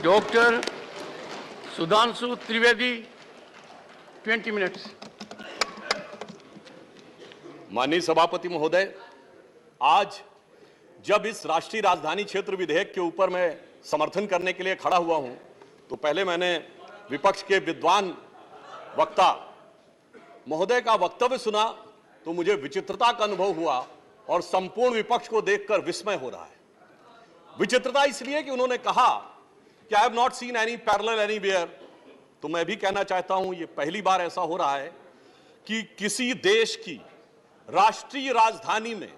Doctor Sudhanshu Trivedi 20 minutes. माननीय सभापति महोदय, आज जब इस राष्ट्रीय राजधानी क्षेत्र विधेयक के ऊपर मैं समर्थन करने के लिए खड़ा हुआ हूं, तो पहले मैंने विपक्ष के विद्वान वक्ता महोदय का वक्तव्य सुना तो मुझे विचित्रता का अनुभव हुआ और संपूर्ण विपक्ष को देखकर विस्मय हो रहा है। विचित्रता इसलिए कि उन्होंने कहा कि I have not seen any parallel anywhere. तो मैं भी कहना चाहता हूं, ये पहली बार ऐसा हो रहा है कि किसी देश की राष्ट्रीय राजधानी में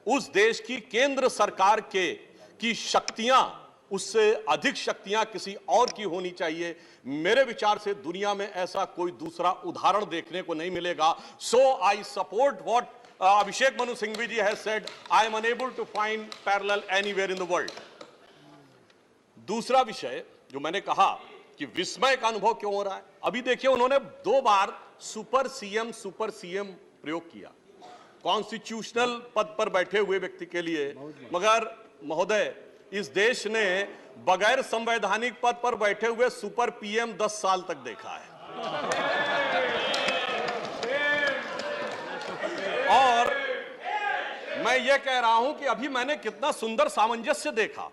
उस देश की केंद्र सरकार की शक्तियां, उससे अधिक शक्तियां किसी और की होनी चाहिए। मेरे विचार से दुनिया में ऐसा कोई दूसरा उदाहरण देखने को नहीं मिलेगा। So I support what Abhishek Manu Singhvi ji has said, I am unable to find parallel anywhere in the world. दूसरा विषय जो मैंने कहा कि विस्मय का अनुभव क्यों हो रहा है, अभी देखिए उन्होंने 2 बार सुपर सीएम प्रयोग किया कॉन्स्टिट्यूशनल पद पर बैठे हुए व्यक्ति के लिए, मगर महोदय इस देश ने बगैर संवैधानिक पद पर बैठे हुए सुपर पीएम 10 साल तक देखा है। और मैं ये कह रहा हूं कि अभी मैंने कितना सुंदर सामंजस्य देखा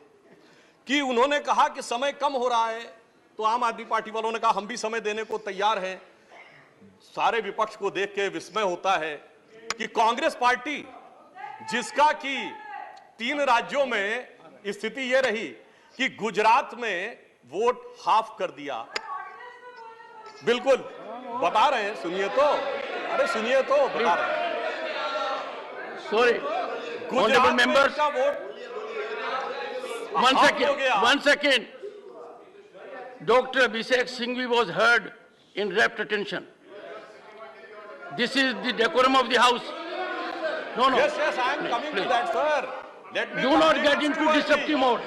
कि उन्होंने कहा कि समय कम हो रहा है, तो आम आदमी पार्टी वालों ने कहा हम भी समय देने को तैयार हैं। सारे विपक्ष को देख के विस्मय होता है कि कांग्रेस पार्टी, जिसका कि 3 राज्यों में स्थिति यह रही कि गुजरात में वोट हाफ कर दिया। बिल्कुल बता रहे हैं, सुनिए तो, अरे सुनिए तो, बता रहे हैं। सॉरी, गुजरात मेंबर्स का vote one second. Dr. Abhishek Singhvi was heard in rapt attention. This is the decorum of the house. No. Yes, I am coming to that, sir. Let me do not get into disruptive mode.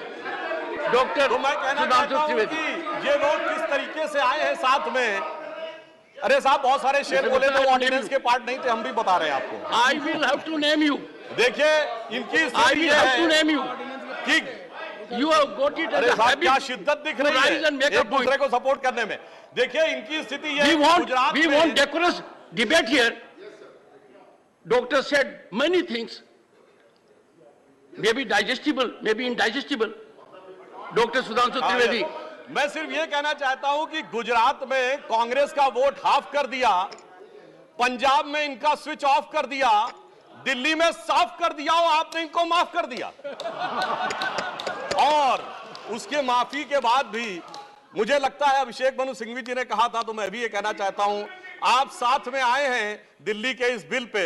Dr. तो मैं कहना चाहता हूं कि ये लोग किस तरीके से आए हैं साथ में। अरे साहब, बहुत सारे शेर बोले तो ऑर्डिनेंस के पार्ट नहीं थे, हम भी बता रहे हैं आपको। I will have to name you. देखिए इनकी I will have to name you. कि You have got it as a habit. क्या शिद्दत दिख रही है एक दूसरे को सपोर्ट करने में। देखिए इनकी स्थिति ये, we want decorous debate here. Doctor said many things, maybe digestible, maybe indigestible. Dr. Sudhanshu Trivedi. मैं सिर्फ ये कहना चाहता हूं कि गुजरात में कांग्रेस का वोट हाफ कर दिया, पंजाब में इनका स्विच ऑफ कर दिया, दिल्ली में साफ कर दिया और आपने इनको माफ कर दिया। और उसके माफी के बाद भी मुझे लगता है, अभिषेक मनु सिंघवी जी ने कहा था, तो मैं भी ये कहना चाहता हूं, आप साथ में आए हैं दिल्ली के इस बिल पे,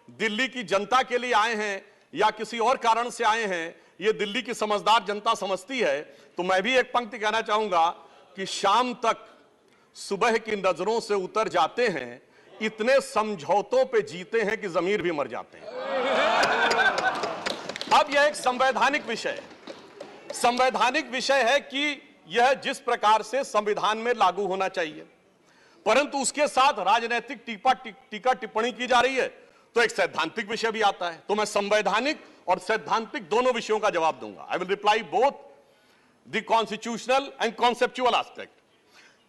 दिल्ली की जनता के लिए आए हैं या किसी और कारण से आए हैं, ये दिल्ली की समझदार जनता समझती है। तो मैं भी एक पंक्ति कहना चाहूंगा कि शाम तक सुबह की नजरों से उतर जाते हैं, इतने समझौतों पे जीते हैं कि जमीर भी मर जाते हैं। अब यह एक संवैधानिक विषय है। संवैधानिक विषय है कि यह जिस प्रकार से संविधान में लागू होना चाहिए, परंतु उसके साथ राजनीतिक टीका टिप्पणी की जा रही है, तो एक सैद्धांतिक विषय भी आता है। तो मैं संवैधानिक और सैद्धांतिक दोनों विषयों का जवाब दूंगा। I will reply both the constitutional and conceptual aspect.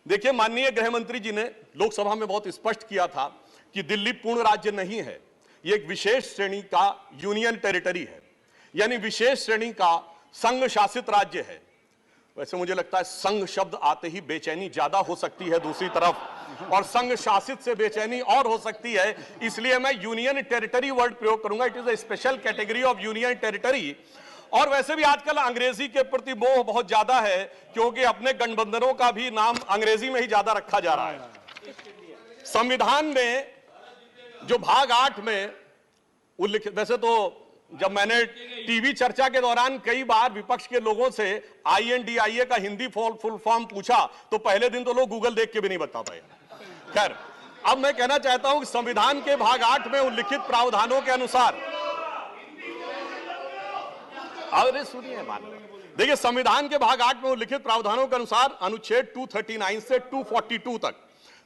देखिए, माननीय गृह मंत्री जी ने लोकसभा में बहुत स्पष्ट किया था कि दिल्ली पूर्ण राज्य नहीं है, यह एक विशेष श्रेणी का यूनियन टेरिटरी है, यानी विशेष श्रेणी का संघ शासित राज्य है। वैसे मुझे लगता है संघ शब्द आते ही बेचैनी ज्यादा हो सकती है दूसरी तरफ, और संघ शासित से बेचैनी और हो सकती है, इसलिए मैं यूनियन टेरिटरी वर्ड प्रयोग करूंगा। It is a special category of union territory. और वैसे भी आजकल अंग्रेजी के प्रति मोह बहुत ज्यादा है, क्योंकि अपने गठबंधनों का भी नाम अंग्रेजी में ही ज्यादा रखा जा रहा है। संविधान में जो भाग 8 में उल्लिखित, वैसे तो जब मैंने टीवी चर्चा के दौरान कई बार विपक्ष के लोगों से INDIA का हिंदी फुल फॉर्म पूछा, तो पहले दिन तो लोग गूगल देख के भी नहीं बता पाए। खैर, अब मैं कहना चाहता हूं कि संविधान के भाग 8 में उल्लिखित प्रावधानों के अनुसार, अरे सुनिए, देखिए संविधान के भाग 8 में उल्लिखित प्रावधानों के अनुसार अनुच्छेद 239 से 242 तक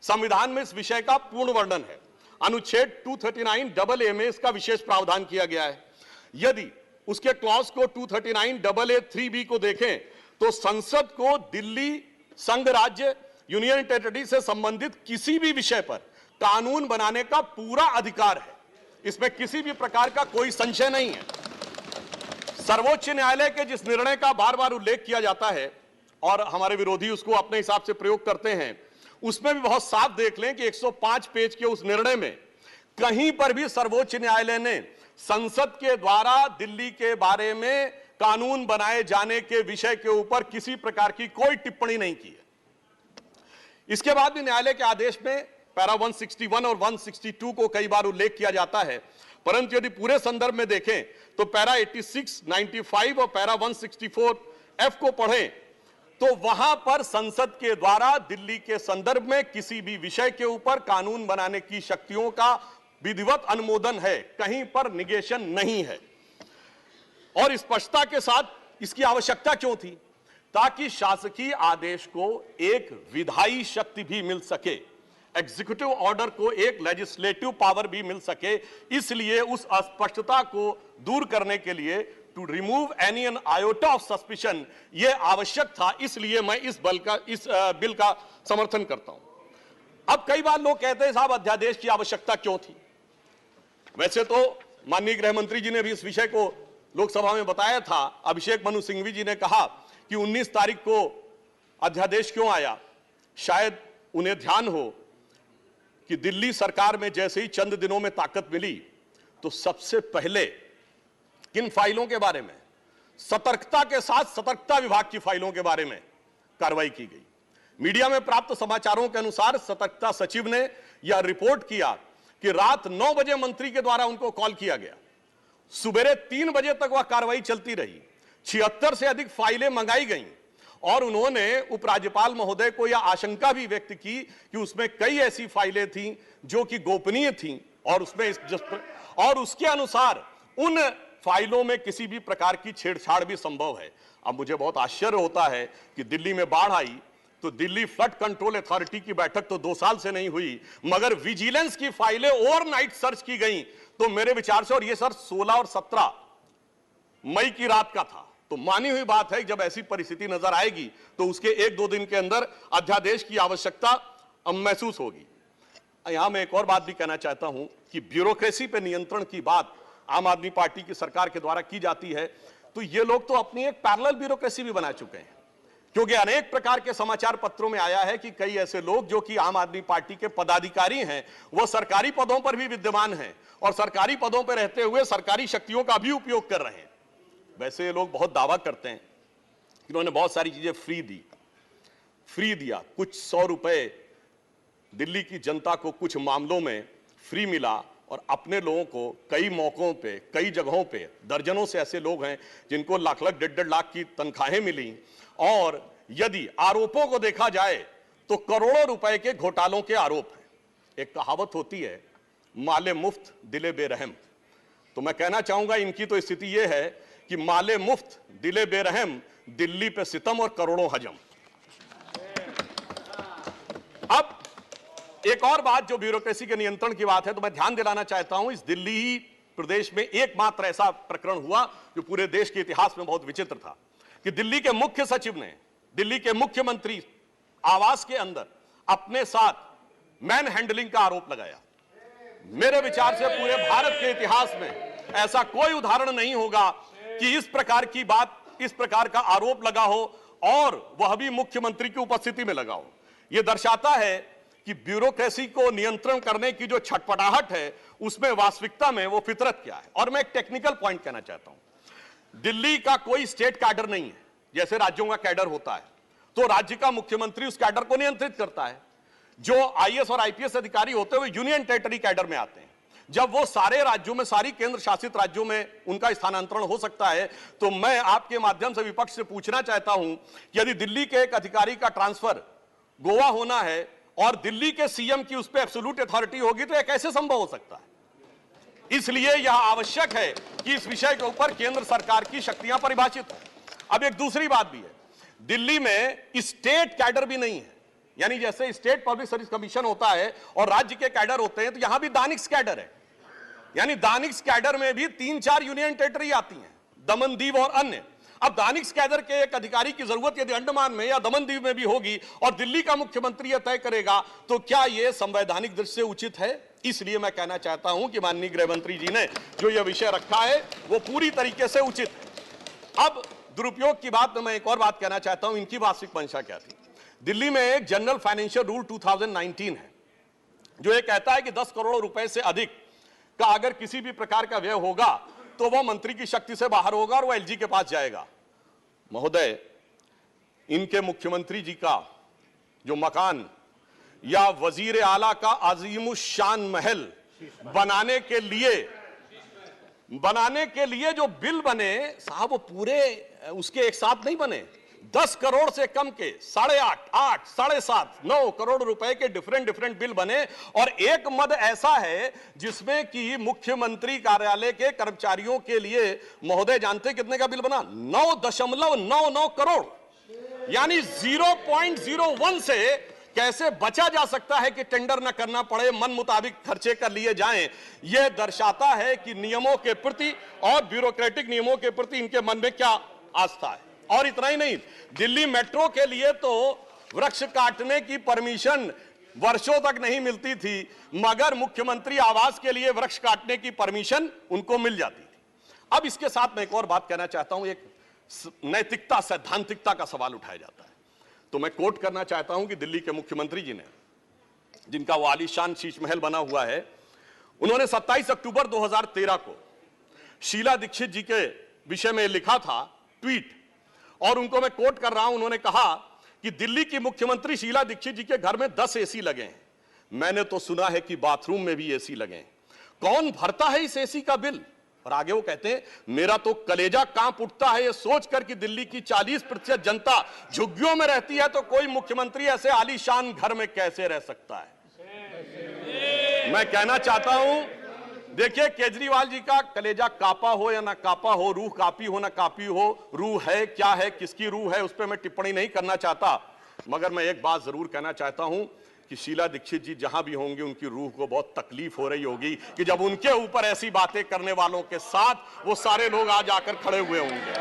संविधान में इस विषय का पूर्ण वर्णन है। अनुच्छेद 239AA में इसका विशेष प्रावधान किया गया है। यदि उसके क्लॉज को 239AA3B को देखें तो संसद को दिल्ली संघ राज्य यूनियन टेरिटरी से संबंधित किसी भी विषय पर कानून बनाने का पूरा अधिकार है। इसमें किसी भी प्रकार का कोई संशय नहीं है। सर्वोच्च न्यायालय के जिस निर्णय का बार बार उल्लेख किया जाता है और हमारे विरोधी उसको अपने हिसाब से प्रयोग करते हैं, उसमें भी बहुत साफ देख लें कि 105 पेज के उस निर्णय में कहीं पर भी सर्वोच्च न्यायालय ने संसद के द्वारा दिल्ली के बारे में कानून बनाए जाने के विषय के ऊपर किसी प्रकार की कोई टिप्पणी नहीं की है। इसके बाद भी न्यायालय के आदेश में पैरा 161 और 162 को कई बार उल्लेख किया जाता है, परंतु यदि पूरे संदर्भ में देखें तो पैरा 86, 95 और पैरा 164 एफ को पढ़ें तो वहां पर संसद के द्वारा दिल्ली के संदर्भ में किसी भी विषय के ऊपर कानून बनाने की शक्तियों का विधिवत अनुमोदन है, कहीं पर निगेशन नहीं है। और स्पष्टता के साथ इसकी आवश्यकता क्यों थी? ताकि शासकीय आदेश को एक विधायी शक्ति भी मिल सके, एग्जीक्यूटिव ऑर्डर को एक लेजिस्लेटिव पावर भी मिल सके। इसलिए उस अस्पष्टता को दूर करने के लिए to remove any an iota of suspicion यह आवश्यक था। इसलिए मैं इस बिल का समर्थन करता हूं। अब कई बार लोग कहते हैं साहब अध्यादेश की आवश्यकता क्यों थी? वैसे तो माननीय गृह मंत्री जी ने भी इस विषय को लोकसभा में बताया था। अभिषेक मनु सिंघवी जी ने कहा कि 19 तारीख को अध्यादेश क्यों आया। शायद उन्हें ध्यान हो कि दिल्ली सरकार में जैसे ही चंद दिनों में ताकत मिली तो सबसे पहले किन फाइलों के बारे में, सतर्कता के साथ सतर्कता विभाग की फाइलों के बारे में कार्रवाई की गई। मीडिया में प्राप्त समाचारों के अनुसार सतर्कता सचिव ने यह रिपोर्ट किया कि रात 9 बजे मंत्री के द्वारा उनको कॉल किया गया, सुबह 3 बजे तक वह कार्रवाई चलती रही, 76 से अधिक फाइलें मंगाई गईं और उन्होंने उपराज्यपाल महोदय को यह आशंका भी व्यक्त की कि उसमें कई ऐसी फाइलें थीं जो कि गोपनीय थीं और उसके अनुसार उन फाइलों में किसी भी प्रकार की छेड़छाड़ भी संभव है। अब मुझे बहुत आश्चर्य होता है कि दिल्ली में बाढ़ आई तो दिल्ली फ्लड कंट्रोल अथॉरिटी की बैठक तो 2 साल से नहीं हुई, मगर विजिलेंस की फाइलें ओवरनाइट सर्च की गई। तो मेरे विचार से, और ये सर 16 और 17 मई की रात का था, तो मानी हुई बात है जब ऐसी परिस्थिति नजर आएगी तो उसके 1-2 दिन के अंदर अध्यादेश की आवश्यकता महसूस होगी। यहां मैं एक और बात भी कहना चाहता हूं कि ब्यूरोक्रेसी पर नियंत्रण की बात आम आदमी पार्टी की सरकार के द्वारा की जाती है, तो ये लोग तो अपनी एक पैरेलल ब्यूरोक्रेसी भी बना चुके हैं, क्योंकि अनेक प्रकार के समाचार पत्रों में आया है कि कई ऐसे लोग जो कि आम आदमी पार्टी के पदाधिकारी हैं, वो सरकारी पदों पर भी विद्यमान हैं और सरकारी पदों पर रहते हुए सरकारी शक्तियों का भी उपयोग कर रहे हैं। वैसे ये लोग बहुत दावा करते हैं कि इन्होंने बहुत सारी चीजें फ्री दिया, कुछ 100 रुपए दिल्ली की जनता को कुछ मामलों में फ्री मिला और अपने लोगों को कई मौकों पे, कई जगहों पे, दर्जनों से ऐसे लोग हैं जिनको लाख लाख 1.5 लाख की तनख्वाहें मिली। और यदि आरोपों को देखा जाए तो करोड़ों रुपए के घोटालों के आरोप हैं। एक कहावत होती है, माले मुफ्त दिले बेरहम। तो मैं कहना चाहूंगा इनकी तो स्थिति यह है कि माले मुफ्त दिले बेरहम, दिल्ली पे सितम और करोड़ों हजम। अब एक और बात जो ब्यूरोक्रेसी के नियंत्रण की बात है, तो मैं ध्यान दिलाना चाहता हूं, इस दिल्ली प्रदेश में एकमात्र ऐसा प्रकरण हुआ जो पूरे देश के इतिहास में बहुत विचित्र था कि दिल्ली के मुख्य सचिव ने दिल्ली के मुख्यमंत्री आवास के अंदर अपने साथ मैन हैंडलिंग का आरोप लगाया। मेरे विचार से पूरे भारत के इतिहास में ऐसा कोई उदाहरण नहीं होगा कि इस प्रकार की बात, इस प्रकार का आरोप लगा हो और वह भी मुख्यमंत्री की उपस्थिति में लगा हो। यह दर्शाता है कि ब्यूरोक्रेसी को नियंत्रण करने की जो छटपटाहट है उसमें वास्तविकता में वो फितरत क्या है। और मैं एक टेक्निकल पॉइंट कहना चाहता हूं, दिल्ली का कोई स्टेट कैडर नहीं है, जैसे राज्यों का कैडर होता है तो राज्य का मुख्यमंत्री उस कैडर को नियंत्रित करता है। जो आईएएस और आईपीएस अधिकारी होते हुए यूनियन टेरिटरी कैडर में आते हैं, जब वो सारे राज्यों में, सारी केंद्र शासित राज्यों में उनका स्थानांतरण हो सकता है, तो मैं आपके माध्यम से विपक्ष से पूछना चाहता हूं कि यदि दिल्ली के एक अधिकारी का ट्रांसफर गोवा होना है और दिल्ली के सीएम की उस पर एब्सोल्यूट अथॉरिटी होगी तो यह कैसे संभव हो सकता है? इसलिए यह आवश्यक है कि इस विषय के ऊपर केंद्र सरकार की शक्तियां परिभाषित हो। अब एक दूसरी बात भी है, दिल्ली में स्टेट कैडर भी नहीं है, यानी जैसे स्टेट पब्लिक सर्विस कमीशन होता है और राज्य के कैडर होते हैं, तो यहां भी दानिक्स कैडर है। यानी दानिक्स कैडर में भी 3-4 यूनियन टेरिटरी आती हैं, दमन, दीव और अन्य। अब दानिश कैडर के एक अधिकारी की जरूरत यदि अंडमान में या दमनदीव में भी होगी और दिल्ली का मुख्यमंत्री यह तय करेगा, तो क्या यह संवैधानिक दृष्टि से उचित है? इसलिए मैं कहना चाहता हूं कि माननीय गृह मंत्री जी ने जो यह विषय रखा है वो पूरी तरीके से उचित है। अब दुरुपयोग की बात में मैं एक और बात कहना चाहता हूं, इनकी वास्तविक मंशा क्या थी। दिल्ली में एक जनरल फाइनेंशियल रूल 2019 है जो ये कहता है कि 10 करोड़ रुपए से अधिक का अगर किसी भी प्रकार का व्यय होगा तो वह मंत्री की शक्ति से बाहर होगा और वह एलजी के पास जाएगा। महोदय, इनके मुख्यमंत्री जी का जो मकान या वजीर आला का अजीमुशान महल बनाने के लिए जो बिल बने साहब, वो पूरे उसके एक साथ नहीं बने। 10 करोड़ से कम के 8.5, 8, 7.5, 9 करोड़ रुपए के डिफरेंट बिल बने और एक मद ऐसा है जिसमें कि मुख्यमंत्री कार्यालय के कर्मचारियों के लिए महोदय जानते कितने का बिल बना? 9.99 करोड़, यानी 0.01 से कैसे बचा जा सकता है कि टेंडर न करना पड़े, मन मुताबिक खर्चे कर लिए जाएं। यह दर्शाता है कि नियमों के प्रति और ब्यूरोक्रेटिक नियमों के प्रति इनके मन में क्या आस्था है। और इतना ही नहीं, दिल्ली मेट्रो के लिए तो वृक्ष काटने की परमिशन वर्षों तक नहीं मिलती थी, मगर मुख्यमंत्री आवास के लिए वृक्ष काटने की परमिशन उनको मिल जाती थी। अब इसके साथ मैं एक और बात कहना चाहता हूं, एक नैतिकता सैद्धांतिकता का सवाल उठाया जाता है, तो मैं कोट करना चाहता हूं कि दिल्ली के मुख्यमंत्री जी ने, जिनका वो आलीशान शीश महल बना हुआ है, उन्होंने 27 अक्टूबर 2013 को शीला दीक्षित जी के विषय में लिखा था ट्वीट, और उनको मैं कोट कर रहा हूं। उन्होंने कहा कि दिल्ली की मुख्यमंत्री शीला दीक्षित जी के घर में 10 एसी लगे हैं, मैंने तो सुना है कि बाथरूम में भी एसी लगे हैं, कौन भरता है इस एसी का बिल? और आगे वो कहते हैं, मेरा तो कलेजा कांप उठता है ये सोचकर कि दिल्ली की 40% जनता झुग्गियों में रहती है, तो कोई मुख्यमंत्री ऐसे आलीशान घर में कैसे रह सकता है। मैं कहना चाहता हूं, देखिए, केजरीवाल जी का कलेजा कापा हो या ना कापा हो, रूह कापी हो ना कापी हो, रूह है क्या है, किसकी रूह है, उस पर मैं टिप्पणी नहीं करना चाहता, मगर मैं एक बात जरूर कहना चाहता हूं कि शीला दीक्षित जी जहां भी होंगे उनकी रूह को बहुत तकलीफ हो रही होगी कि जब उनके ऊपर ऐसी बातें करने वालों के साथ वो सारे लोग आज आकर खड़े हुए होंगे।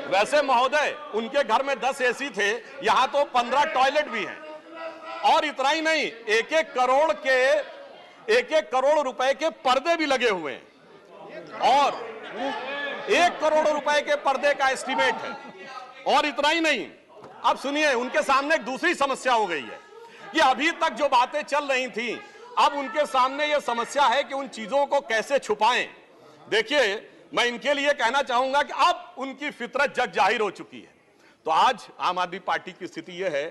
वैसे महोदय, उनके घर में 10 एसी थे, यहां तो 15 टॉयलेट भी हैं, और इतना ही नहीं, 1-1 करोड़ रुपए के पर्दे भी लगे हुए हैं, और 1 करोड़ रुपए के पर्दे का एस्टीमेट है। और इतना ही नहीं, अब सुनिए, उनके सामने एक दूसरी समस्या हो गई है कि अभी तक जो बातें चल रही थी, अब उनके सामने यह समस्या है कि उन चीजों को कैसे छुपाएं। देखिए, मैं इनके लिए कहना चाहूंगा कि अब उनकी फितरत जग जाहिर हो चुकी है। तो आज आम आदमी पार्टी की स्थिति यह है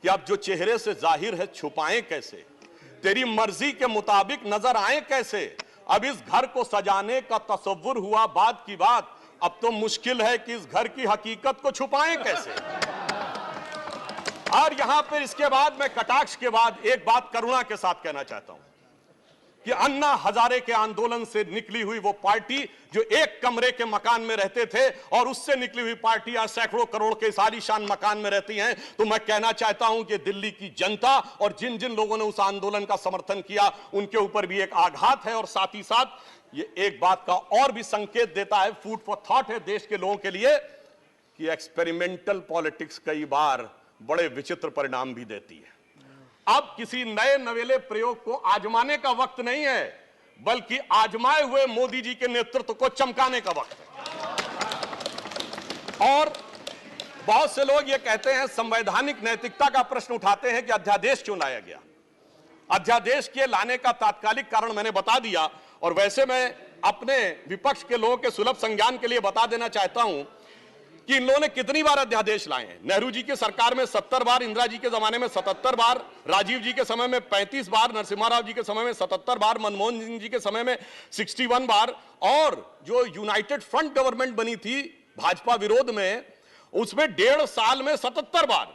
कि अब जो चेहरे से जाहिर है छुपाएं कैसे, तेरी मर्जी के मुताबिक नजर आए कैसे। अब इस घर को सजाने का तसव्वुर हुआ बात की बात, अब तो मुश्किल है कि इस घर की हकीकत को छुपाएं कैसे। और यहां पर इसके बाद मैं कटाक्ष के बाद एक बात करुणा के साथ कहना चाहता हूं कि अन्ना हजारे के आंदोलन से निकली हुई वो पार्टी जो एक कमरे के मकान में रहते थे, और उससे निकली हुई पार्टी आज सैकड़ों करोड़ के आलीशान मकान में रहती हैं, तो मैं कहना चाहता हूं कि दिल्ली की जनता और जिन जिन लोगों ने उस आंदोलन का समर्थन किया उनके ऊपर भी एक आघात है। और साथ ही साथ ये एक बात का और भी संकेत देता है, फूड फॉर थॉट है देश के लोगों के लिए, कि एक्सपेरिमेंटल पॉलिटिक्स कई बार बड़े विचित्र परिणाम भी देती है। अब किसी नए नवेले प्रयोग को आजमाने का वक्त नहीं है, बल्कि आजमाए हुए मोदी जी के नेतृत्व को चमकाने का वक्त है। और बहुत से लोग ये कहते हैं, संवैधानिक नैतिकता का प्रश्न उठाते हैं कि अध्यादेश क्यों लाया गया। अध्यादेश के लाने का तात्कालिक कारण मैंने बता दिया, और वैसे मैं अपने विपक्ष के लोगों के सुलभ संज्ञान के लिए बता देना चाहता हूं कि इन लोगों ने कितनी बार अध्यादेश लाए हैं। नेहरू जी की सरकार में 70 बार, इंदिरा जी के जमाने में 77 बार, राजीव जी के समय में 35 बार, नरसिम्हा राव जी के समय में 77 बार, मनमोहन सिंह जी के समय में 61 बार, और जो यूनाइटेड फ्रंट गवर्नमेंट बनी थी भाजपा विरोध में, उसमें 1.5 साल में 77 बार।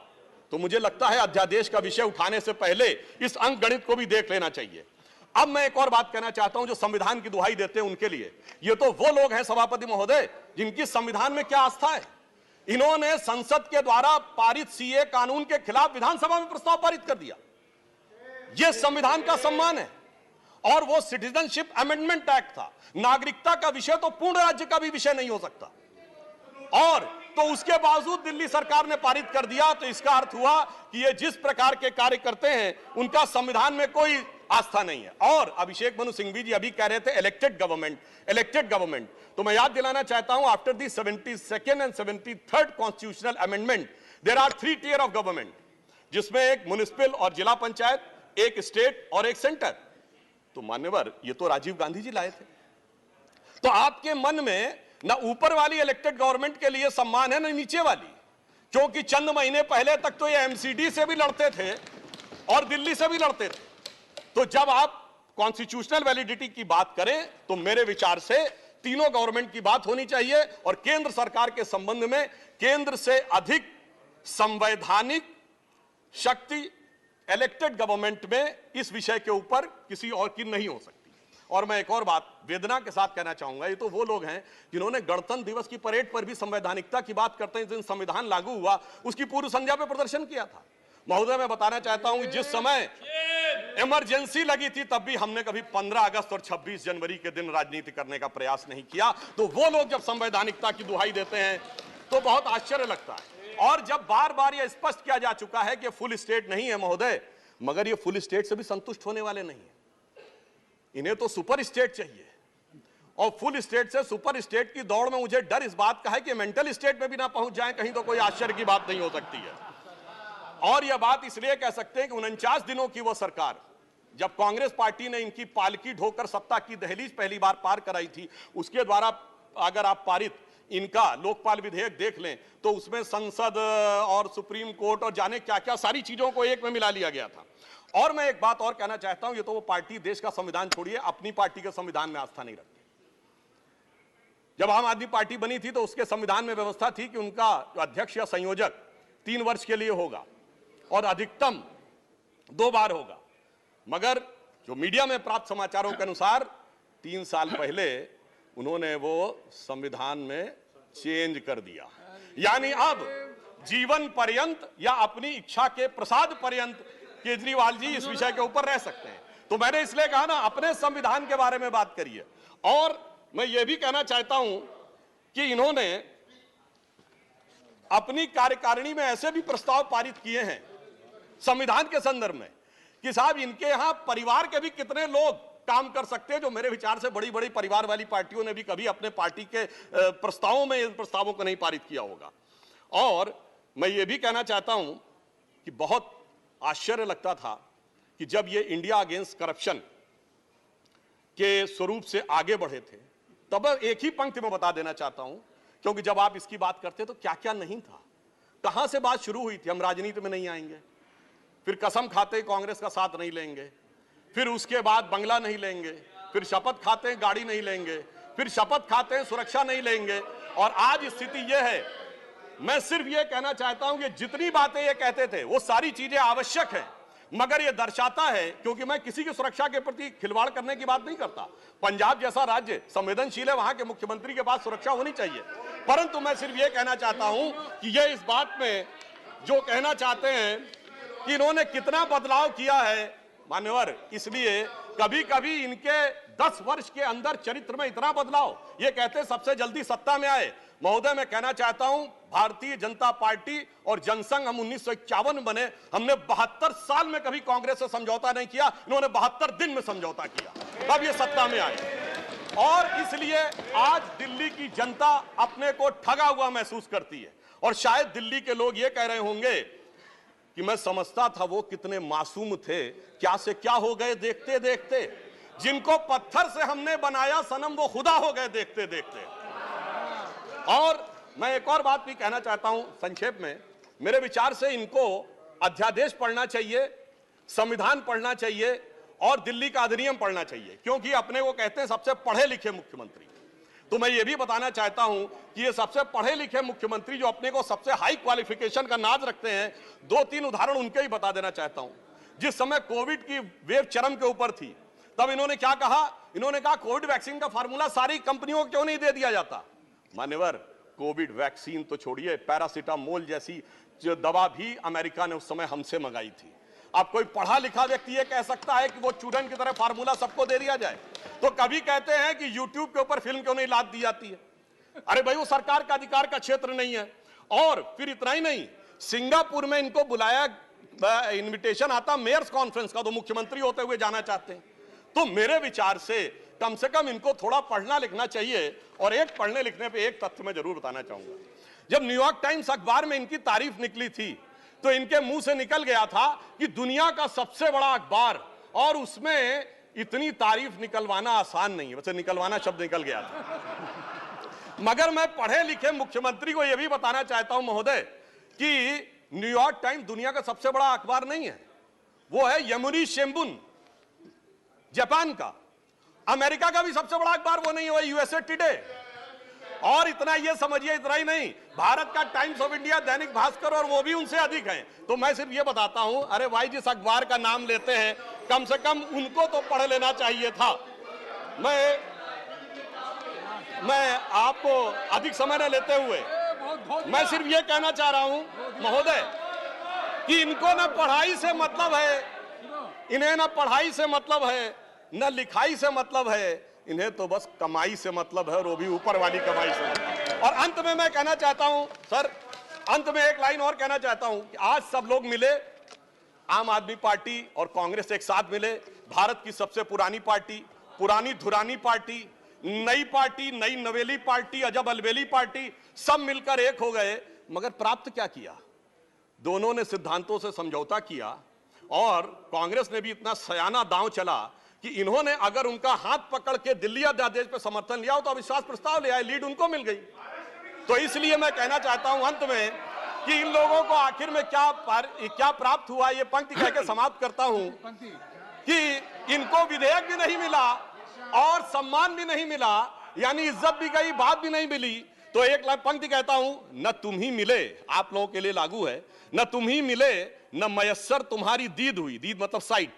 तो मुझे लगता है अध्यादेश का विषय उठाने से पहले इस अंक गणित को भी देख लेना चाहिए। अब मैं एक और बात कहना चाहता हूं, जो संविधान की दुहाई देते हैं उनके लिए, ये तो वो लोग हैं सभापति महोदय जिनकी संविधान में क्या आस्था है। इन्होंने संसद के द्वारा पारित सीए कानून के खिलाफ विधानसभा में प्रस्ताव पारित कर दिया। यह संविधान का सम्मान है। और वो सिटीजनशिप अमेंडमेंट एक्ट था। नागरिकता का विषय तो पूर्ण राज्य का भी विषय नहीं हो सकता, और तो उसके बावजूद दिल्ली सरकार ने पारित कर दिया। तो इसका अर्थ हुआ कि ये जिस प्रकार के कार्य करते हैं उनका संविधान में कोई आस्था नहीं है। और अभिषेक मनु सिंघवी जी अभी कह रहे थे इलेक्टेड गवर्नमेंट, तो मैं याद दिलाना चाहता हूं, after the 72nd and 73rd constitutional amendment there are 3 tier of government, जिसमें एक म्युनिसिपल और जिला पंचायत, एक स्टेट और एक सेंटर। तो मान्यवर, ये तो राजीव गांधी जी लाए थे। तो आपके मन में ना ऊपर वाली इलेक्टेड गवर्नमेंट के लिए सम्मान है, ना नीचे वाली, क्योंकि चंद महीने पहले तक तो ये एमसीडी से भी लड़ते थे और दिल्ली से भी लड़ते थे। तो जब आप कॉन्स्टिट्यूशनल वैलिडिटी की बात करें तो मेरे विचार से तीनों गवर्नमेंट की बात होनी चाहिए, और केंद्र सरकार के संबंध में केंद्र से अधिक संवैधानिक शक्ति इलेक्टेड गवर्नमेंट में इस विषय के ऊपर किसी और की नहीं हो सकती। और मैं एक और बात वेदना के साथ कहना चाहूंगा, ये तो वो लोग हैं जिन्होंने गणतंत्र दिवस की परेड पर भी संवैधानिकता की बात करते हैं, जिस दिन संविधान लागू हुआ उसकी पूर्व संध्या पे प्रदर्शन किया था। महोदय, मैं बताना चाहता हूं कि जिस समय इमरजेंसी लगी थी तब भी हमने कभी 15 अगस्त और 26 जनवरी के दिन राजनीति करने का प्रयास नहीं किया। तो वो लोग जब संवैधानिकता की दुहाई देते हैं तो बहुत आश्चर्य लगता है। और जब बार बार यह स्पष्ट किया जा चुका है कि फुल स्टेट नहीं है महोदय, मगर ये फुल स्टेट से भी संतुष्ट होने वाले नहीं है, इन्हें तो सुपर स्टेट चाहिए। और फुल स्टेट से सुपर स्टेट की दौड़ में मुझे डर इस बात का है कि मेंटल स्टेट में भी ना पहुंच जाए कहीं, तो कोई आश्चर्य की बात नहीं हो सकती है। और यह बात इसलिए कह सकते हैं कि 49 दिनों की वो सरकार, जब कांग्रेस पार्टी ने इनकी पालकी ढोकर सत्ता की दहलीज पहली बार पार कराई थी, उसके द्वारा अगर आप पारित इनका लोकपाल विधेयक देख लें तो उसमें संसद और सुप्रीम कोर्ट और जाने क्या क्या सारी चीजों को एक में मिला लिया गया था। और मैं एक बात और कहना चाहता हूं, ये तो वो पार्टी देश का संविधान छोड़िए, अपनी पार्टी के संविधान में आस्था नहीं रखती। जब आम आदमी पार्टी बनी थी तो उसके संविधान में व्यवस्था थी कि उनका अध्यक्ष या संयोजक 3 वर्ष के लिए होगा और अधिकतम 2 बार होगा। मगर जो मीडिया में प्राप्त समाचारों के अनुसार 3 साल पहले उन्होंने वो संविधान में चेंज कर दिया, यानी अब जीवन पर्यंत या अपनी इच्छा के प्रसाद पर्यंत केजरीवाल जी इस विषय के ऊपर रह सकते हैं। तो मैंने इसलिए कहा ना, अपने संविधान के बारे में बात करिए। और मैं ये भी कहना चाहता हूं कि इन्होंने अपनी कार्यकारिणी में ऐसे भी प्रस्ताव पारित किए हैं संविधान के संदर्भ में कि साहब इनके यहां परिवार के भी कितने लोग काम कर सकते हैं, जो मेरे विचार से बड़ी बड़ी परिवार वाली पार्टियों ने भी कभी अपने पार्टी के प्रस्तावों में इन प्रस्तावों को नहीं पारित किया होगा। और मैं ये भी कहना चाहता हूं कि बहुत आश्चर्य लगता था कि जब ये इंडिया अगेंस्ट करप्शन के स्वरूप से आगे बढ़े थे, तब एक ही पंक्ति में बता देना चाहता हूं, क्योंकि जब आप इसकी बात करते तो क्या क्या नहीं था, कहां से बात शुरू हुई थी, हम राजनीति में नहीं आएंगे, फिर कसम खाते कांग्रेस का साथ नहीं लेंगे, फिर उसके बाद बंगला नहीं लेंगे, फिर शपथ खाते गाड़ी नहीं लेंगे, फिर शपथ खाते सुरक्षा नहीं लेंगे। और आज स्थिति यह है, मैं सिर्फ यह कहना चाहता हूं कि जितनी बातें ये कहते थे वो सारी चीजें आवश्यक हैं, मगर यह दर्शाता है, क्योंकि मैं किसी की सुरक्षा के प्रति खिलवाड़ करने की बात नहीं करता, पंजाब जैसा राज्य संवेदनशील है, वहां के मुख्यमंत्री के पास सुरक्षा होनी चाहिए। परंतु मैं सिर्फ यह कहना चाहता हूं कि यह इस बात में जो कहना चाहते हैं कि इन्होंने कितना बदलाव किया है मान्यवर, इसलिए कभी कभी इनके 10 वर्ष के अंदर चरित्र में इतना बदलाव, ये कहते सबसे जल्दी सत्ता में आए। महोदय, मैं कहना चाहता हूं भारतीय जनता पार्टी और जनसंघ, हम 1951 बने, हमने 72 साल में कभी कांग्रेस से समझौता नहीं किया, इन्होंने 72 दिन में समझौता किया, तब ये सत्ता में आए। और इसलिए आज दिल्ली की जनता अपने को ठगा हुआ महसूस करती है। और शायद दिल्ली के लोग ये कह रहे होंगे कि मैं समझता था वो कितने मासूम थे, क्या से क्या हो गए देखते देखते, जिनको पत्थर से हमने बनाया सनम वो खुदा हो गए देखते देखते। और मैं एक और बात भी कहना चाहता हूं संक्षेप में, मेरे विचार से इनको अध्यादेश पढ़ना चाहिए, संविधान पढ़ना चाहिए और दिल्ली का अधिनियम पढ़ना चाहिए, क्योंकि अपने को कहते हैं सबसे पढ़े लिखे मुख्यमंत्री। तो मैं ये भी बताना चाहता हूं कि ये सबसे पढ़े लिखे मुख्यमंत्री जो अपने को सबसे हाई क्वालिफिकेशन का नाज रखते हैं, 2-3 उदाहरण उनके ही बता देना चाहता हूं। जिस समय कोविड की वेव चरम के ऊपर थी, तब इन्होंने क्या कहा, इन्होंने कहा कोविड वैक्सीन का फार्मूला सारी कंपनियों को क्यों नहीं दे दिया जाता। मान्यवर, कोविड वैक्सीन तो छोड़िए, पैरासिटामोल जैसी जो दवा भी अमेरिका ने उस समय हमसे मंगाई थी। अब कोई पढ़ा लिखा व्यक्ति ये कह सकता है कि वो चूरन की तरह फार्मूला सबको दे दिया जाए? तो कभी कहते हैं कि यूट्यूब के ऊपर फिल्म क्यों नहीं लाद दी जाती है? अरे भाई, वो सरकार का अधिकार का क्षेत्र नहीं है। और फिर इतना ही नहीं, सिंगापुर में इनको बुलाया, इनविटेशन आता मेयर्स कॉन्फ्रेंस का, तो मुख्यमंत्री होते हुए जाना चाहते हैं। तो मेरे विचार से कम इनको थोड़ा पढ़ना लिखना चाहिए। और एक पढ़ने लिखने पे एक तथ्य मैं जरूर बताना चाहूंगा। जब न्यूयॉर्क टाइम्स अखबार में इनकी तारीफ निकली थी तो इनके मुंह से निकल गया था कि दुनिया का सबसे बड़ा अखबार, और उसमें इतनी तारीफ निकलवाना आसान नहीं है। वैसे निकलवाना शब्द निकल गया था, मगर मैं पढ़े लिखे मुख्यमंत्री को यह भी बताना चाहता हूं महोदय कि न्यूयॉर्क टाइम्स दुनिया का सबसे बड़ा अखबार नहीं है। वो है यमुनी शिंबुन, जापान का। अमेरिका का भी सबसे बड़ा अखबार वो नहीं है, वो यूएसए टुडे। और इतना ये समझिए, इतना ही नहीं, भारत का times of India, Dainik Bhaskar, और वो भी उनसे अधिक है। तो मैं सिर्फ ये बताता हूं, अरे भाई, जिस अखबार का नाम लेते हैं कम से कम उनको तो पढ़ लेना चाहिए था। मैं आपको अधिक समय न लेते हुए मैं सिर्फ ये कहना चाह रहा हूं महोदय कि इनको न पढ़ाई से मतलब है, इन्हें न पढ़ाई से मतलब है, न लिखाई से मतलब है, इन्हें तो बस कमाई से मतलब है, और वो भी ऊपर वाली कमाई से। और अंत में मैं कहना चाहता हूं सर, अंत में एक लाइन और कहना चाहता हूं कि आज सब लोग मिले, आम आदमी पार्टी और कांग्रेस एक साथ मिले, भारत की सबसे पुरानी पार्टी, पुरानी धुरानी पार्टी, नई पार्टी, नई नवेली पार्टी, अजब अलबेली पार्टी, सब मिलकर एक हो गए। मगर प्राप्त क्या किया? दोनों ने सिद्धांतों से समझौता किया, और कांग्रेस ने भी इतना सयाना दांव चला कि इन्होंने अगर उनका हाथ पकड़ के दिल्ली अध्यादेश पर समर्थन लिया हो तो अविश्वास प्रस्ताव ले आए, लीड उनको मिल गई। तो इसलिए मैं कहना चाहता हूं अंत में कि इन लोगों को आखिर में क्या प्राप्त हुआ, ये पंक्ति कह के समाप्त करता हूं कि इनको विधेयक भी नहीं मिला और सम्मान भी नहीं मिला, यानी इज्जत भी गई, बात भी नहीं मिली। तो एक पंक्ति कहता हूं, न तुम ही मिले, आप लोगों के लिए लागू है, न तुम ही मिले, न मयस्सर तुम्हारी दीद हुई, दीद मतलब साइट,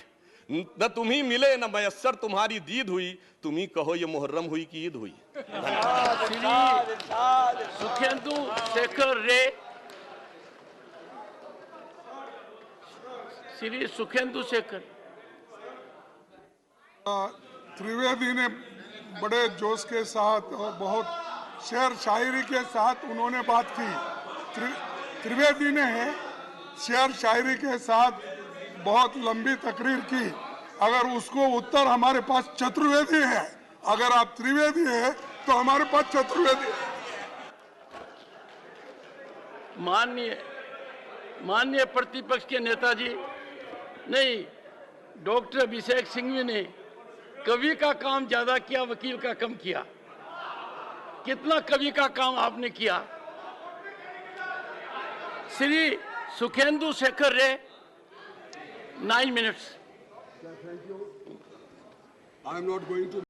न तुम ही मिले, न मयस्सर तुम्हारी दीद हुई, तुम ही कहो ये मुहर्रम हुई कि ईद हुई। सुखेंदु शेखर रे, श्री सुखेंदु शेखर। त्रिवेदी ने बड़े जोश के साथ और बहुत शेर शायरी के साथ उन्होंने बात की। त्रिवेदी ने शेर शायरी के साथ बहुत लंबी तकरीर की। अगर उसको उत्तर हमारे पास चतुर्वेदी है, अगर आप त्रिवेदी है तो हमारे पास चतुर्वेदी है। माननीय प्रतिपक्ष के नेताजी, नहीं, डॉक्टर अभिषेक सिंघवी ने कवि का काम ज्यादा किया, वकील का कम किया। कितना कवि का काम आपने किया। श्री सुखेंदु शेखर रे, 9 minutes. I am not going to